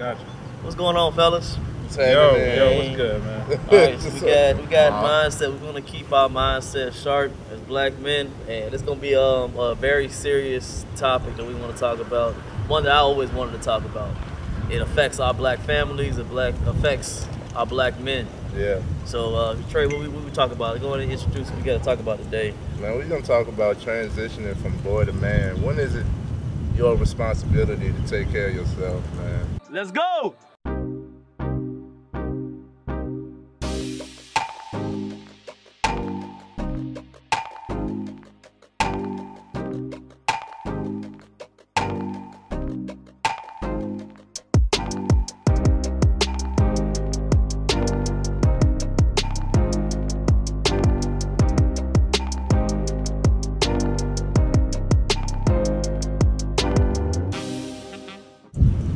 Gotcha. What's going on, fellas? Yo, what's good, man? All right, so we got mindset. We're gonna keep our mindset sharp as black men, and it's gonna be a very serious topic that we want to talk about. One that I always wanted to talk about. It affects our black families. It affects our black men. Yeah. So, Trey, what we talk about? Go ahead and introduce what we got to talk about today. Man, we're gonna talk about transitioning from boy to man. When is it your responsibility to take care of yourself, man? Let's go.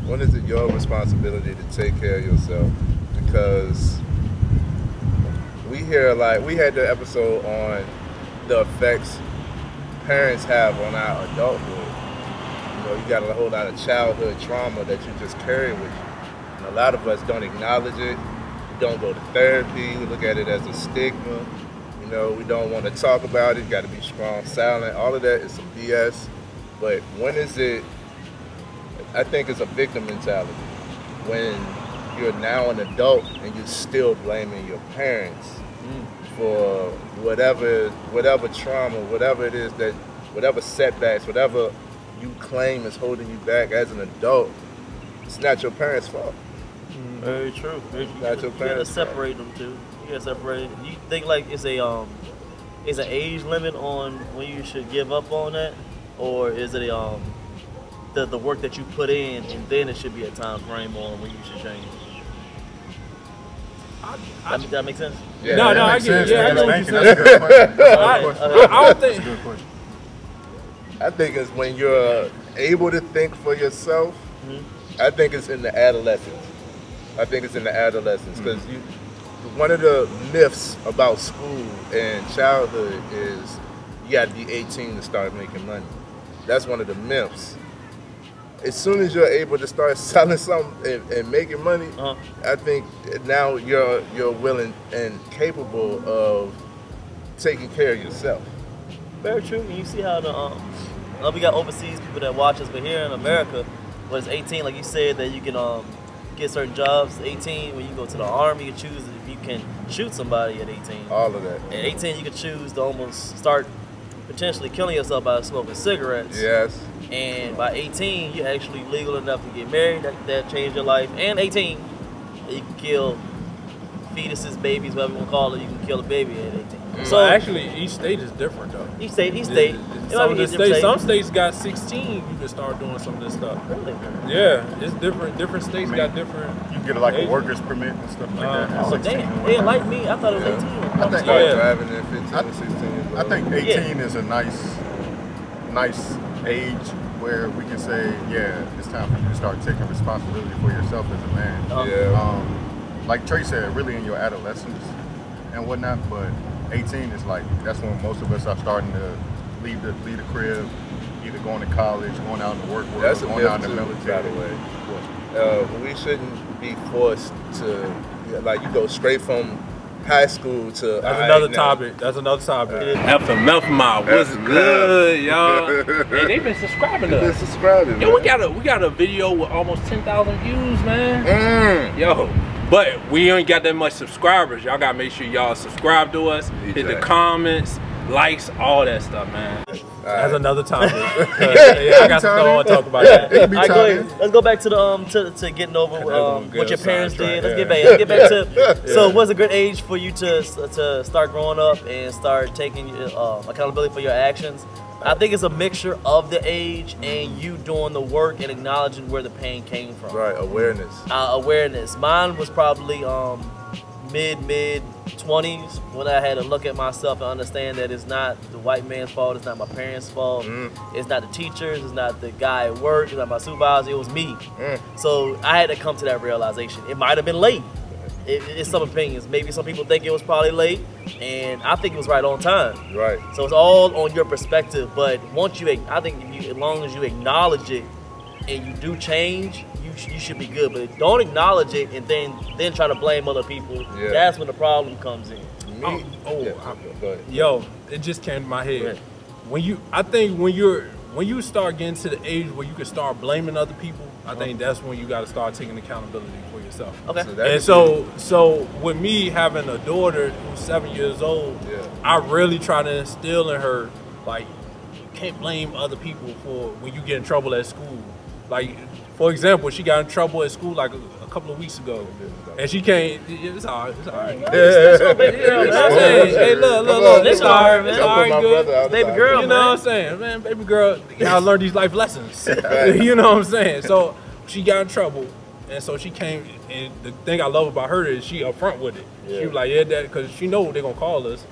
When is it your responsibility to take care of yourself? Because we hear we had the episode on the effects parents have on our adulthood. You know, you got a whole lot of childhood trauma that you just carry with you. And a lot of us don't acknowledge it. We don't go to therapy. We look at it as a stigma. You know, we don't want to talk about it. You got to be strong, silent. All of that is some BS. But when is it? I think it's a victim mentality when you're now an adult and you're still blaming your parents for whatever trauma, whatever it is whatever setbacks, whatever you claim is holding you back as an adult. It's not your parents' fault. Very true. Very true. Not your parents' You gotta fault. separate them too. You gotta separate. You think like it's an age limit on when you should give up on that, or is it the work that you put in, and then it should be a time frame on when you should change? That make sense? Yeah, No, I that get makes it. Yeah, I sense. know what Thank you. you're That's a good question. I don't think. That's a good question. I think it's when you're able to think for yourself. I think it's in the adolescence. Because one of the myths about school and childhood is you got to be 18 to start making money. That's one of the myths. As soon as you're able to start selling something and making money, I think now you're willing and capable of taking care of yourself. Very true. And you see how we got overseas people that watch us, but here in America, when it's 18, like you said, that you can get certain jobs. 18, when you go to the army, you can choose if you can shoot somebody at 18. All of that. At 18, you can choose to almost start potentially killing yourself by smoking cigarettes. Yes. And by 18, you're actually legal enough to get married. That changed your life. And 18, you can kill fetuses, babies, whatever you want to call it. You can kill a baby at 18. So actually, each state is different though. Each state. Some states got 16. You can start doing some of this stuff. Really? Yeah, it's different. Different states got different. You can get like a worker's permit and stuff like that. at Oh, 16 damn. or They didn't whatnot. like me. I thought it was 18. I think- Start Yeah. driving at 15, 16 years old. I think 18 is a nice age where we can say, yeah, it's time for you to start taking responsibility for yourself as a man. Yeah. Like Trey said, really in your adolescence and whatnot, but 18 is like, that's when most of us are starting to leave the crib, either going to college, going out in the work world, That's a going myth out in the too, military. by the way. We shouldn't be forced to, like, you go straight from high school to. That's another topic. That's another topic. FMF mob, what's good, y'all? Hey, they've been subscribing to us. Subscribing, Yo, man. we got a video with almost 10,000 views, man. Yo, but we ain't got that much subscribers. Y'all gotta make sure y'all subscribe to us, hit the comments, likes, all that stuff, man. That's another topic. Yeah, I got something I want to talk about that. It can be All right, go time. ahead. Let's go back to the to getting over what your parents did. Let's sidetrack, get back to. So, what's a good age for you to start growing up and start taking accountability for your actions? I think it's a mixture of the age and you doing the work and acknowledging where the pain came from. Right, awareness. Awareness. Mine was probably mid 20s when I had to look at myself and understand that it's not the white man's fault, it's not my parents' fault, it's not the teachers, it's not the guy at work, it's not my supervisor, it was me. So I had to come to that realization. It might have been late. It's some opinions. Maybe some people think it was probably late, and I think it was right on time. Right. So it's all on your perspective. But once you, I think, as long as you acknowledge it and you do change, you you should be good, but don't acknowledge it and then try to blame other people. Yeah. That's when the problem comes in. Yo, it just came to my head. Right. I think when you start getting to the age where you can start blaming other people, I think that's when you got to start taking accountability for yourself. Okay. So with me having a daughter who's 7 years old, I really try to instill in her, like, you can't blame other people for when you get in trouble at school. Like, for example, she got in trouble at school like a couple of weeks ago, and she can't. It's all right. It's all right. Hey, look. It's all right, man. It's all right, good. Baby girl, you know what I'm saying, man? Baby girl, you gotta learn these life lessons. You know what I'm saying? So she got in trouble, and so she came. And the thing I love about her is she upfront with it. She was like, "Yeah, Daddy," because she know they're gonna call us.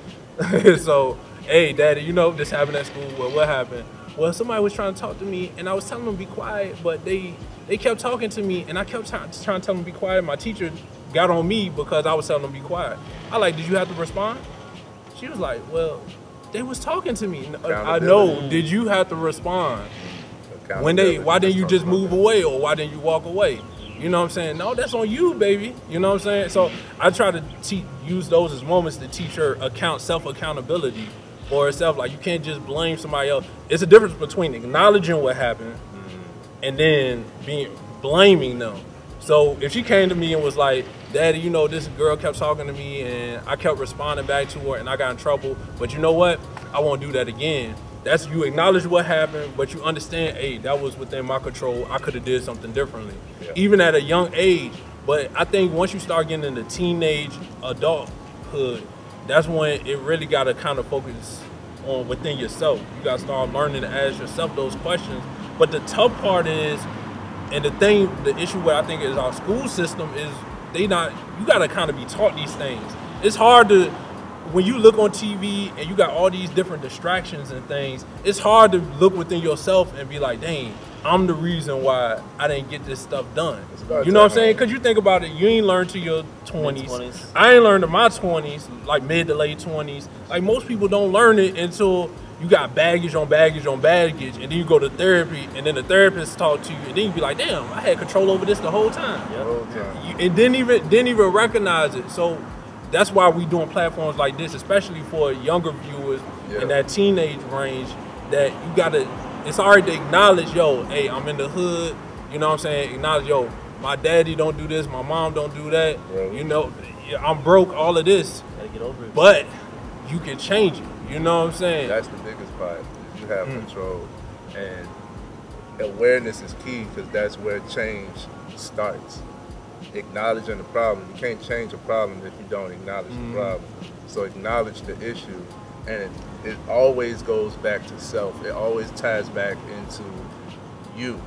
So, hey, Daddy, you know this happened at school. Well, what happened? Well, somebody was trying to talk to me, and I was telling them to be quiet, but they kept talking to me, and I kept trying to tell them to be quiet. My teacher got on me because I was telling them to be quiet. I like, did you have to respond? She was like, well, they was talking to me. I know, did you have to respond? Why didn't you just move away, or why didn't you walk away? You know what I'm saying? No, that's on you, baby. You know what I'm saying? So I try to use those as moments to teach her self-accountability for herself. Like, you can't just blame somebody else. It's a difference between acknowledging what happened and then blaming them. So if she came to me and was like, Daddy, you know, this girl kept talking to me and I kept responding back to her and I got in trouble, but you know what? I won't do that again. That's, you acknowledge what happened, but you understand, hey, that was within my control. I could have did something differently, even at a young age. But I think once you start getting into teenage adulthood, that's when it really got to kind of focus on within yourself. You got to start learning to ask yourself those questions. But the tough part is, and the issue where I think is our school system is you got to kind of be taught these things. It's hard to, when you look on TV and you got all these different distractions and things, it's hard to look within yourself and be like, dang, I'm the reason why I didn't get this stuff done. You know what I'm saying? Because you think about it, you ain't learned to your 20s. I ain't learned to my 20s, like mid to late 20s. Like, most people don't learn it until you got baggage on baggage on baggage, and then you go to therapy, and then the therapist talk to you, and then you be like, damn, I had control over this the whole time. And didn't even recognize it. So that's why we doing platforms like this, especially for younger viewers in that teenage range, that you gotta, it's already to acknowledge, yo, hey, I'm in the hood, you know what I'm saying? Acknowledge, yo, my daddy don't do this, my mom don't do that, you know, I'm broke, all of this. Gotta get over it. But you can change it, you know what I'm saying? That's the biggest part, is you have control. And awareness is key, because that's where change starts. Acknowledging the problem. You can't change a problem if you don't acknowledge the problem. So acknowledge the issue, and it always goes back to self. It always ties back into you.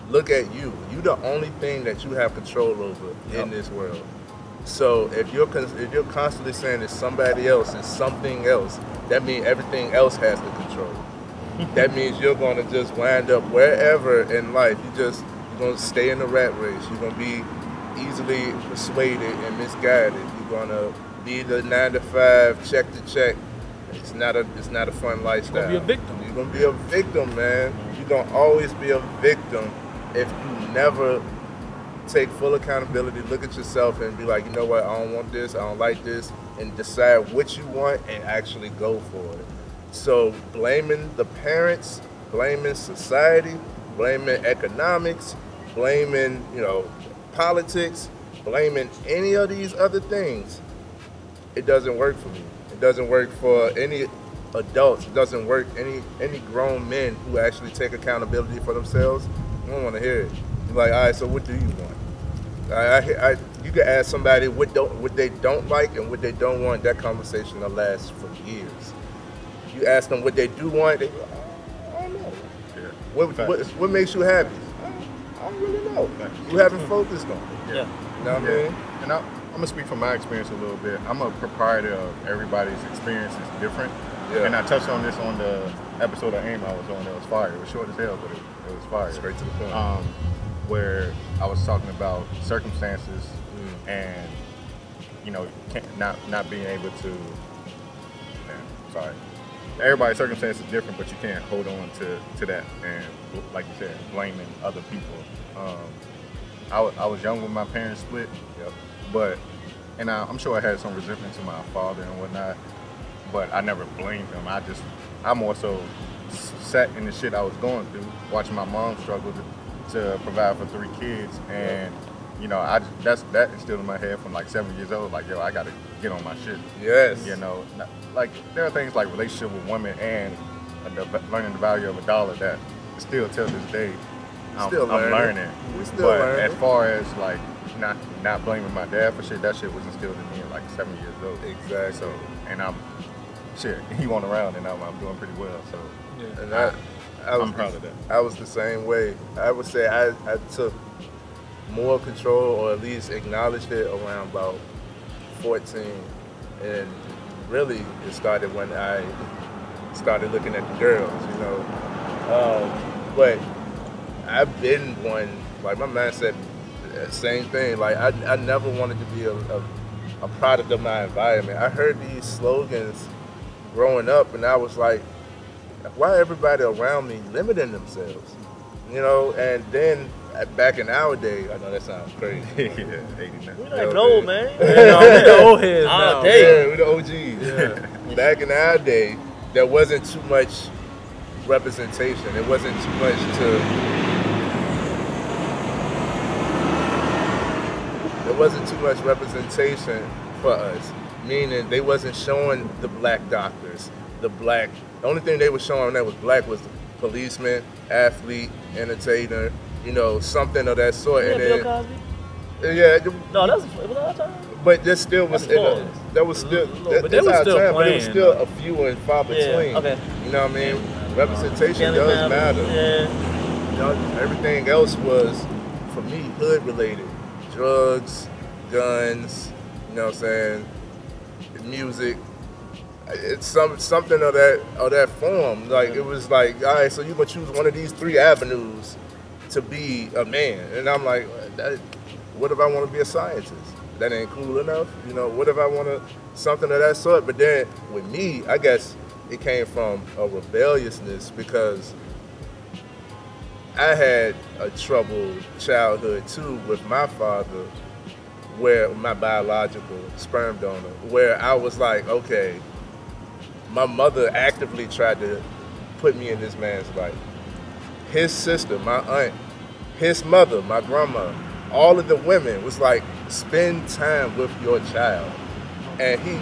Look at you. You're the only thing that you have control over in this world. So if you're constantly saying it's somebody else, it's something else, that means everything else has the control. That means you're going to just wind up wherever in life. You're going to stay in the rat race. You're going to be easily persuaded and misguided. You're gonna be the 9 to 5, check to check. It's not a fun lifestyle. You're gonna be a victim. You're gonna be a victim, man. You're gonna always be a victim if you never take full accountability, look at yourself and be like, you know what, I don't want this, I don't like this, and decide what you want and actually go for it. So blaming the parents, blaming society, blaming economics, blaming, politics, blaming any of these other things, it doesn't work for me. It doesn't work for any adults. It doesn't work any grown men who actually take accountability for themselves. I don't want to hear it. You're like, all right, so what do you want? You can ask somebody what they don't like and what they don't want. That conversation will last for years. You ask them what they do want, they go, I don't know. What makes you happy? I don't really know. You haven't focused on it. Yeah. You know what I mean? And I'm gonna speak from my experience a little bit. I'm a proprietor of everybody's experience is different. Yeah. And I touched on this on the episode of AIM I was on. It was fire. It was short as hell, but it was fire. Straight to the point. Where I was talking about circumstances and not being able to. Sorry. Everybody's circumstance is different, but you can't hold on to that and, like you said, blaming other people. I was young when my parents split. Yep. But, and I'm sure I had some resentment to my father and whatnot, but I never blamed him. I more so sat in the shit I was going through, watching my mom struggle to provide for 3 kids, and you know, that instilled in my head from like 7 years old, like, yo, I gotta get on my shit. Yes. You know, like there are things like relationship with women and learning the value of a dollar that still till this day I'm learning. We still learning. As far as like not blaming my dad for shit, that shit was instilled in me at like 7 years old. Exactly. So, and he went around and I'm doing pretty well. So, yeah. And I'm proud of that. I was the same way. I would say I took more control, or at least acknowledged it, around about 14. And really, it started when I started looking at the girls, you know. But I've been one, like my man said, same thing. Like I never wanted to be a product of my environment. I heard these slogans growing up, and I was like, why everybody around me limiting themselves? You know, and then back in our day, I know that sounds crazy. Yeah, 89. We like old, man. Yeah, we the old heads now. Yeah, we the OGs. Yeah. Back in our day, there wasn't too much representation. It wasn't too much There wasn't too much representation for us. Meaning they wasn't showing the black doctors, the only thing they were showing that was black was the policeman, athlete, entertainer, you know, something of that sort. And then, Bill Cosby? Yeah. No, it was our time. But there still was, that was still, but they were still playing. But it was still a few and far between. Yeah, okay. You know what I mean? Representation does matter. Yeah. You know, everything else was, for me, hood related. Drugs, guns, you know what I'm saying? Music. It's something of that form. Like it was like, all right, so you gonna choose one of these 3 avenues to be a man, and I'm like, what if I want to be a scientist? That ain't cool enough, you know. What if I want to something of that sort? But then with me, I guess it came from a rebelliousness because I had a troubled childhood too with my father, where my biological sperm donor, where I was like, okay, my mother actively tried to put me in this man's life. His sister, my aunt, his mother, my grandma, all of the women was like, spend time with your child. And he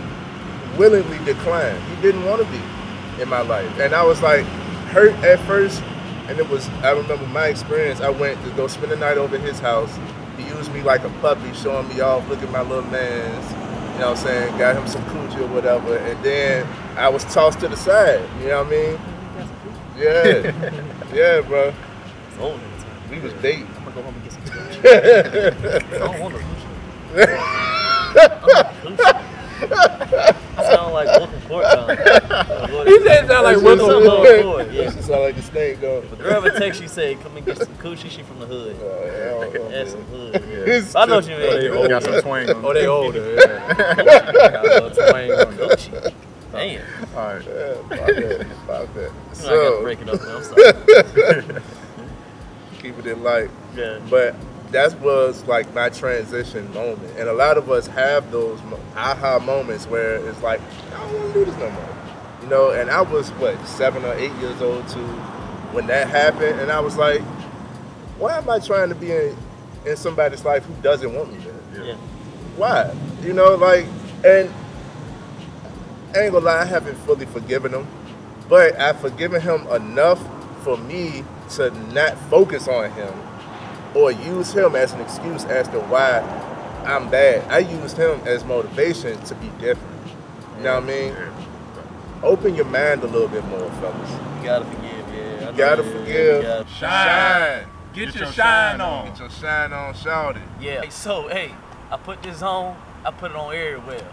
willingly declined. He didn't want to be in my life. And I was like, hurt at first. And I remember my experience, I went to go spend the night over at his house. He used me like a puppy, showing me off, look at my little mans, you know what I'm saying, got him some coochie or whatever, and then I was tossed to the side, you know what I mean? Yeah, yeah, bro. It's old niggas. We was bait. I'm gonna go home and get some coochie. I don't want no coochie. I sound like Wilton Court now. He said it sound like Wilton Court. Yeah, she sound like the snake though. If a girl ever text you, say, come and get some coochie, she from the hood. That's some hood. Yeah. I know what you mean. They got some twang on. Oh, they older. Yeah. Got a little twang on Coochie. Damn. All right. Yeah, about that. So, I gotta break it up now. I'm sorry. Keep it in light. Yeah. But that was like my transition moment. And a lot of us have those aha moments where it's like, I don't want to do this no more. You know, and I was, 7 or 8 years old too when that happened. And I was like, why am I trying to be in somebody's life who doesn't want me there? Yeah. Why? You know, like, and I ain't gonna lie, I haven't fully forgiven him, but I've forgiven him enough for me to not focus on him or use him as an excuse as to why I'm bad. I used him as motivation to be different. You know what I mean? Open your mind a little bit more, fellas. You gotta forgive, yeah. You gotta forgive. Shine. Get your shine on. Get your shine on, shout it. Yeah. So, hey, I put this on. I put it on everywhere.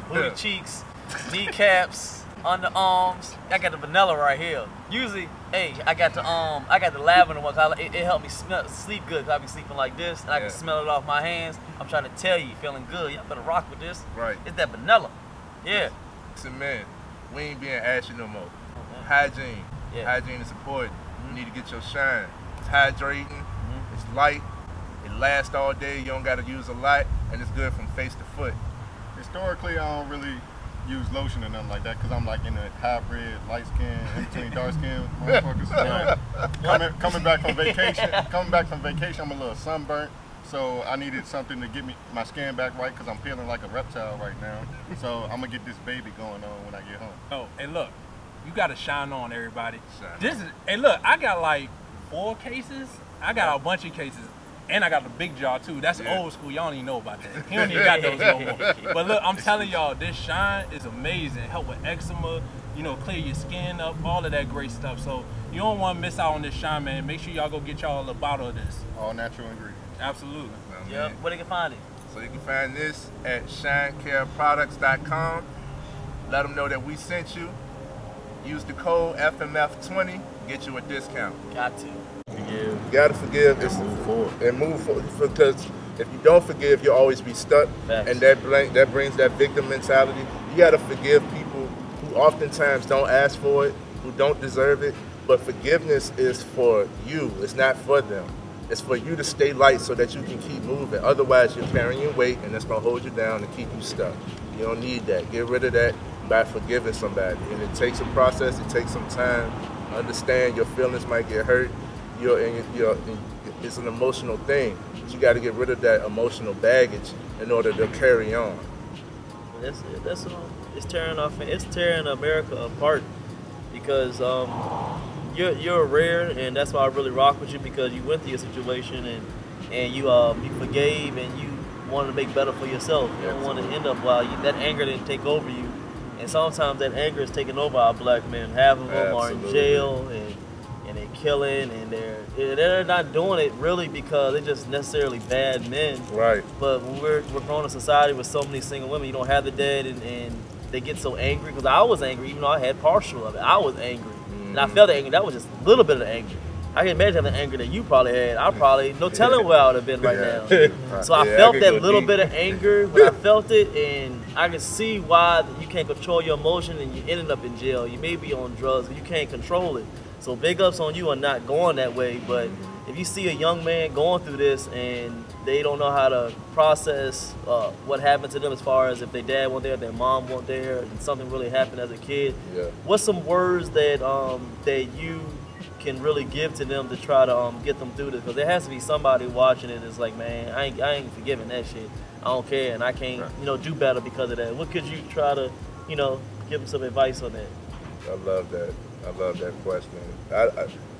Booty cheeks, kneecaps, underarms. I got the vanilla right here. Usually, hey, I got the lavender one. Cause it helped me sleep good. Cause I be sleeping like this, and I can smell it off my hands. I'm trying to tell you, feeling good. Y'all better rock with this. Right. It's that vanilla. Yeah. Listen, man, we ain't being ashy no more. Hygiene. Yeah. Hygiene is important. You need to get your shine. It's hydrating. It's light. It lasts all day. You don't got to use a lot, and it's good from face to foot. Historically, I don't really use lotion or nothing like that because I'm like in a hybrid, light skin, in between dark skin motherfuckers. Coming back from vacation, I'm a little sunburnt. So I needed something to get my skin back right because I'm feeling like a reptile right now. So I'm gonna get this baby going on when I get home. Oh, and look, you gotta shine on, everybody. Hey, look, I got like 4 cases. I got a bunch of cases, and I got the big jar too. That's old school. Y'all don't even know about that. He don't even got those no more. But look, I'm telling y'all, this shine is amazing. Help with eczema, you know, clear your skin up, all of that great stuff. So you don't want to miss out on this shine, man. Make sure y'all go get y'all a bottle of this. All natural ingredients. Absolutely. Yep. Where they can find it? So you can find this at shinecareproducts.com. Let them know that we sent you. Use the code FMF20, get you a discount. Got to. You gotta forgive and move forward. Because if you don't forgive, you'll always be stuck. Facts. And that brings that victim mentality. You gotta forgive people who oftentimes don't ask for it, who don't deserve it. But forgiveness is for you. It's not for them. It's for you to stay light so that you can keep moving. Otherwise, you're carrying your weight, and that's gonna hold you down and keep you stuck. You don't need that. Get rid of that by forgiving somebody. And it takes a process. It takes some time. Understand your feelings might get hurt. It's an emotional thing. But you got to get rid of that emotional baggage in order to carry on. That's it. It's tearing America apart because you're rare, and that's why I really rock with you, because you went through your situation and you forgave and you wanted to make better for yourself. You don't want to end up while that anger didn't take over you. And sometimes that anger is taking over our black men. Half of them are in jail and they're killing, and they're not doing it really because they're just necessarily bad men. Right. But when we're growing in a society with so many single women, you don't have the dad, and they get so angry. Because I was angry, even though I had partial of it. I was angry. And I felt angry. That was just a little bit of the anger. I can imagine the anger that you probably had. I probably, no telling where I would have been right now. So I felt that little bit of anger when I felt it, and I can see why you can't control your emotion and you ended up in jail. You may be on drugs, but you can't control it. So big ups on you on not going that way. But if you see a young man going through this and they don't know how to process what happened to them, as far as if their dad wasn't there, their mom wasn't there, and something really happened as a kid, what's some words that that you can really give to them to try to get them through this? Because there has to be somebody watching it that's like, man, I ain't forgiving that shit. I don't care, and I can't do better because of that. What could you try to give them some advice on that? I love that. I love that question.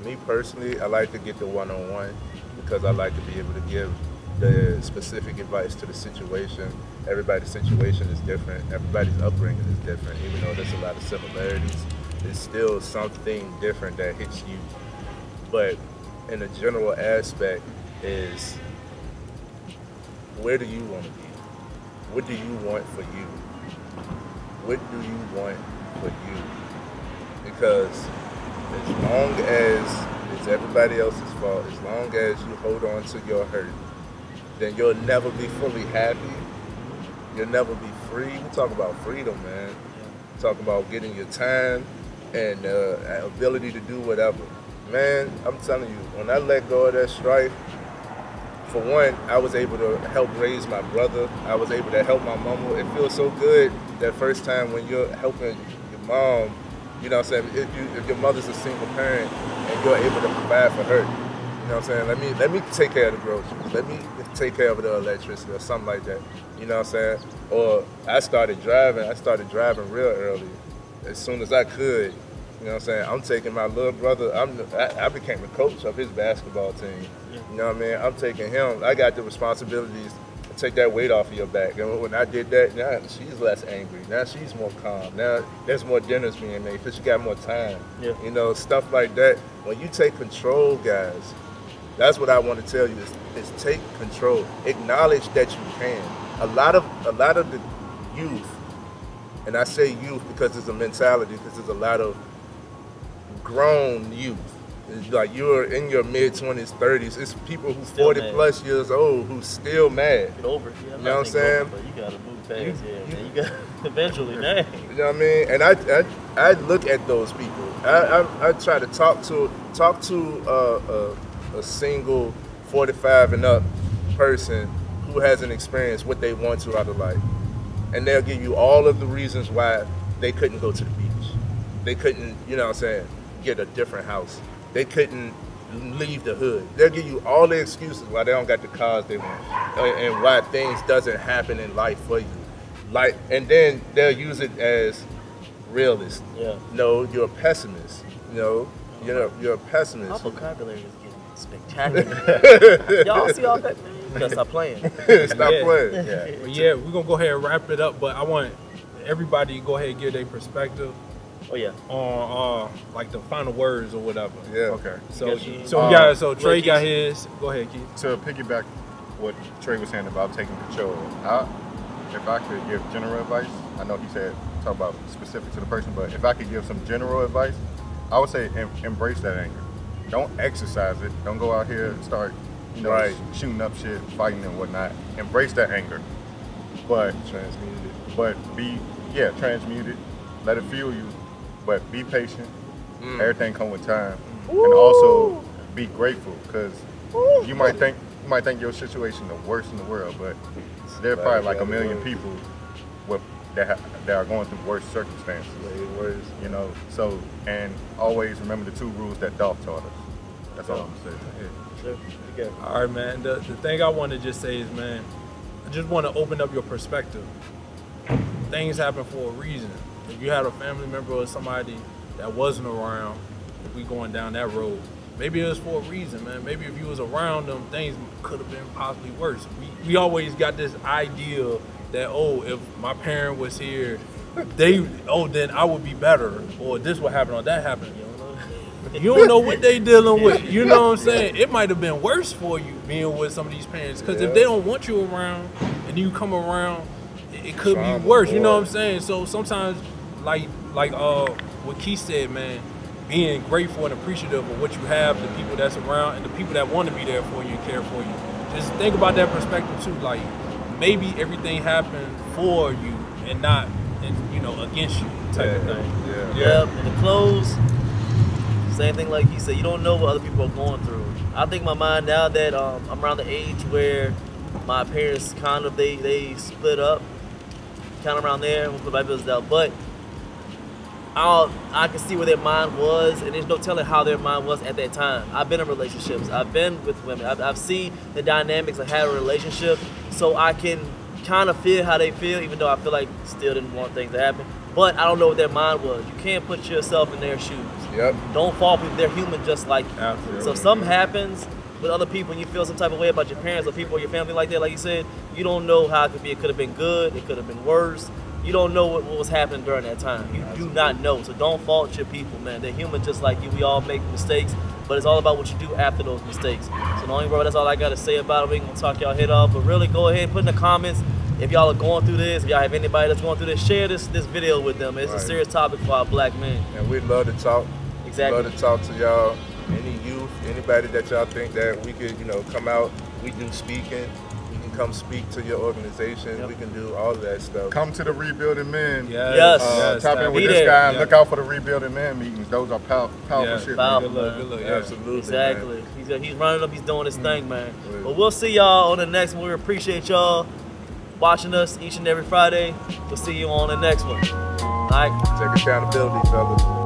Me personally, I like to get the one-on-one because I like to be able to give the specific advice to the situation. Everybody's situation is different. Everybody's upbringing is different. Even though there's a lot of similarities, there's still something different that hits you. But in a general aspect is, where do you want to be? What do you want for you? What do you want for you? Because as long as it's everybody else's fault, as long as you hold on to your hurt, then you'll never be fully happy. You'll never be free. We talk about freedom, man. We talk about getting your time and ability to do whatever. Man, I'm telling you, when I let go of that strife, for one, I was able to help raise my brother. I was able to help my mama. It feels so good that first time when you're helping your mom. You know what I'm saying? If your mother's a single parent and you're able to provide for her, you know what I'm saying? Let me take care of the groceries. Let me take care of the electricity or something like that. You know what I'm saying? Or I started driving real early, as soon as I could. You know what I'm saying? I'm taking my little brother. I became the coach of his basketball team. You know what I mean? I'm taking him. I got the responsibilities. Take that weight off of your back. And when I did that, now she's less angry. Now she's more calm. Now there's more dinners being made because she got more time. You know, stuff like that. When you take control, guys, that's what I want to tell you is take control. Acknowledge that you can. A lot of the youth, and I say youth because it's a mentality, because there's a lot of grown youth. It's like you're in your mid-20s, 30s. It's people who's 40 plus years old who's still mad. Get over it. You know what I'm saying? But you gotta move past man. You got eventually, man. You know what I mean? And I look at those people. I try to talk to a single 45 and up person who hasn't experienced what they want to out of life. And they'll give you all of the reasons why they couldn't go to the beach. They couldn't, you know what I'm saying, get a different house. They couldn't leave the hood. They'll give you all the excuses why they don't got the cars they want and why things doesn't happen in life for you. Like, and then they'll use it as realist. Yeah. No, you're a pessimist. You know, you're a pessimist. My vocabulary is getting spectacular. Y'all see all that, man? You gotta stop playing. Stop playing. Yeah. Well, yeah, we're gonna go ahead and wrap it up, but I want everybody to go ahead and give their perspective. Oh yeah. On like the final words or whatever. Yeah. Okay. So Trey got his. Go ahead, Keith. To piggyback what Trey was saying about taking control, if I could give general advice, I know he said talk about specific to the person, but if I could give some general advice, I would say embrace that anger. Don't exercise it. Don't go out here and start, shooting up shit, fighting and whatnot. Embrace that anger, but transmute it. But transmute it. Let it fuel you, but be patient. Everything comes with time, and also be grateful, because you might think your situation the worst in the world, but there are probably like a million people that are going through worse circumstances. You know, so, and always remember the 2 rules that Dolph taught us. That's all I'm saying. Sure. All right, man. The thing I want to just say is, man, I just want to open up your perspective. Things happen for a reason. If you had a family member or somebody that wasn't around, if we going down that road, maybe it was for a reason, man. Maybe if you was around them, things could have been possibly worse. We always got this idea that, oh, if my parent was here, then I would be better, or this would happen or that happened. You don't know what they dealing with. You know what I'm saying? It might have been worse for you being with some of these parents, because if they don't want you around and you come around, it could be worse. You know what I'm saying? So sometimes, like what Keith said, man, being grateful and appreciative of what you have, the people that's around, and the people that want to be there for you and care for you. Just think about that perspective too. Like, maybe everything happened for you and not, against you, type of thing. Yeah. And to close, same thing like he said. You don't know what other people are going through. I think my mind now that I'm around the age where my parents kind of they split up, kind of around there. We'll put my bills down, but I can see where their mind was, and there's no telling how their mind was at that time. I've been in relationships. I've been with women. I've seen the dynamics of having a relationship, so I can kind of feel how they feel, even though I feel like still didn't want things to happen. But I don't know what their mind was. You can't put yourself in their shoes. Yep. Don't fall for people. They're human just like you. Absolutely. So if something happens with other people and you feel some type of way about your parents or people or your family like that, like you said, you don't know how it could be. It could have been good. It could have been worse. You don't know what was happening during that time. You do not know. So don't fault your people, man. They're human just like you. We all make mistakes, but it's all about what you do after those mistakes. So the only word, that's all I got to say about it. We ain't going to talk y'all head off, but really go ahead and put in the comments if y'all are going through this, if y'all have anybody that's going through this, share this video with them. It's a serious topic for our black men. And we'd love to talk. Exactly. We'd love to talk to y'all, any youth, anybody that y'all think that we could, come out. We do speaking. Come speak to your organization. Yep. We can do all of that stuff. Come to the Rebuilding Men. Yes. Tap in with this guy and look out for the Rebuilding Men meetings. Those are powerful shit. Powerful, good look. Absolutely. Exactly. He's running up. He's doing his thing, man. But we'll see y'all on the next one. We appreciate y'all watching us each and every Friday. We'll see you on the next one. All right. Take accountability, fellas.